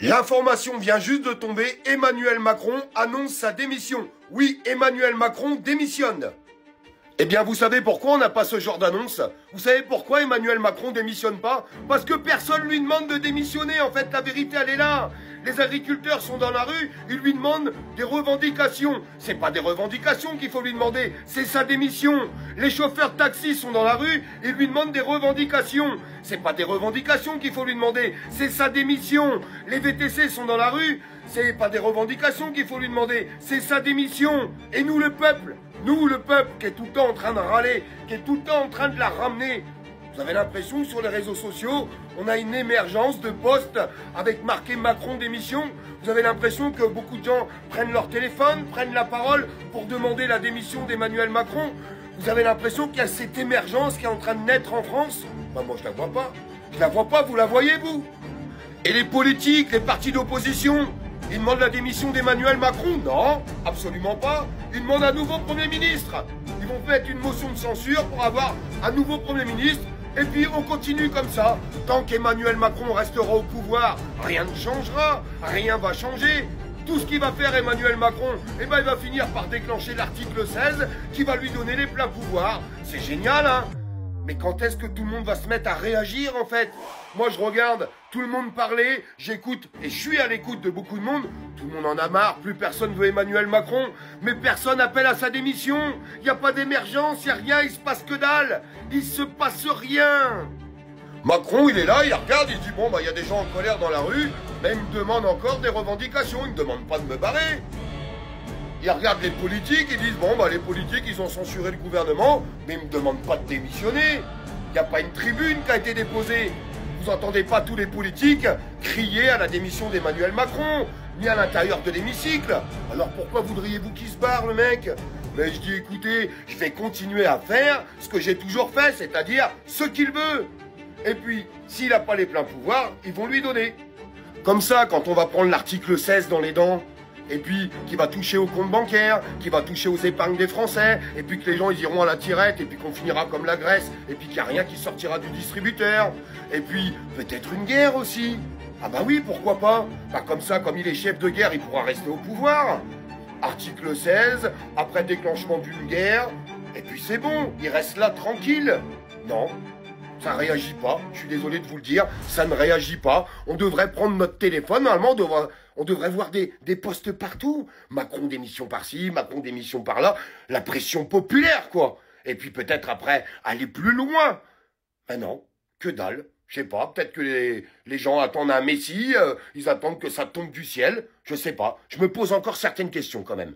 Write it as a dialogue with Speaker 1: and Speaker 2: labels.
Speaker 1: L'information vient juste de tomber, Emmanuel Macron annonce sa démission. Oui, Emmanuel Macron démissionne. Eh bien, vous savez pourquoi on n'a pas ce genre d'annonce? Vous savez pourquoi Emmanuel Macron démissionne pas? Parce que personne lui demande de démissionner. En fait, la vérité, elle est là. Les agriculteurs sont dans la rue, ils lui demandent des revendications. C'est pas des revendications qu'il faut lui demander, c'est sa démission. Les chauffeurs de taxi sont dans la rue, ils lui demandent des revendications. C'est pas des revendications qu'il faut lui demander, c'est sa démission. Les VTC sont dans la rue, c'est pas des revendications qu'il faut lui demander, c'est sa démission. Et nous, le peuple qui est tout le temps en train de râler, qui est tout le temps en train de la ramener. Vous avez l'impression que sur les réseaux sociaux, on a une émergence de posts avec marqué Macron démission. Vous avez l'impression que beaucoup de gens prennent leur téléphone, prennent la parole pour demander la démission d'Emmanuel Macron. Vous avez l'impression qu'il y a cette émergence qui est en train de naître en France. Ben moi je la vois pas. Je la vois pas, vous la voyez vous? Et les politiques, les partis d'opposition, ils demandent la démission d'Emmanuel Macron? Non, absolument pas. Ils demandent un nouveau Premier ministre. Ils vont mettre une motion de censure pour avoir un nouveau Premier ministre. Et puis on continue comme ça. Tant qu'Emmanuel Macron restera au pouvoir, rien ne changera, rien va changer. Tout ce qu'il va faire Emmanuel Macron, eh ben il va finir par déclencher l'article 16 qui va lui donner les pleins pouvoirs. C'est génial, hein? Mais quand est-ce que tout le monde va se mettre à réagir en fait? Moi je regarde tout le monde parler, j'écoute et je suis à l'écoute de beaucoup de monde. Tout le monde en a marre, plus personne veut Emmanuel Macron, mais personne appelle à sa démission. Il n'y a pas d'émergence, il n'y a rien, il se passe que dalle. Il se passe rien. Macron il est là, il regarde, il se dit bon bah il y a des gens en colère dans la rue, mais il me demande encore des revendications, il me demande pas de me barrer. Ils regardent les politiques, ils disent bon bah les politiques ils ont censuré le gouvernement, mais ils me demandent pas de démissionner. Il n'y a pas une tribune qui a été déposée. Vous entendez pas tous les politiques crier à la démission d'Emmanuel Macron, ni à l'intérieur de l'hémicycle. Alors pourquoi voudriez-vous qu'il se barre le mec? Mais je dis écoutez, je vais continuer à faire ce que j'ai toujours fait, c'est-à-dire ce qu'il veut. Et puis, s'il n'a pas les pleins pouvoirs, ils vont lui donner. Comme ça, quand on va prendre l'article 16 dans les dents, et puis qui va toucher aux comptes bancaires, qui va toucher aux épargnes des Français, et puis que les gens ils iront à la tirette, et puis qu'on finira comme la Grèce, et puis qu'il n'y a rien qui sortira du distributeur, et puis peut-être une guerre aussi. Ah bah oui, pourquoi pas? Bah comme ça, comme il est chef de guerre, il pourra rester au pouvoir. Article 16, après déclenchement d'une guerre, et puis c'est bon, il reste là tranquille. Non, ça réagit pas, je suis désolé de vous le dire, ça ne réagit pas. On devrait prendre notre téléphone, normalement on devrait voir des posts partout. Macron démission par-ci, Macron démission par-là, la pression populaire quoi. Et puis peut-être après aller plus loin. Mais non, que dalle, je sais pas, peut-être que les gens attendent un messie, ils attendent que ça tombe du ciel, je sais pas. Je me pose encore certaines questions quand même.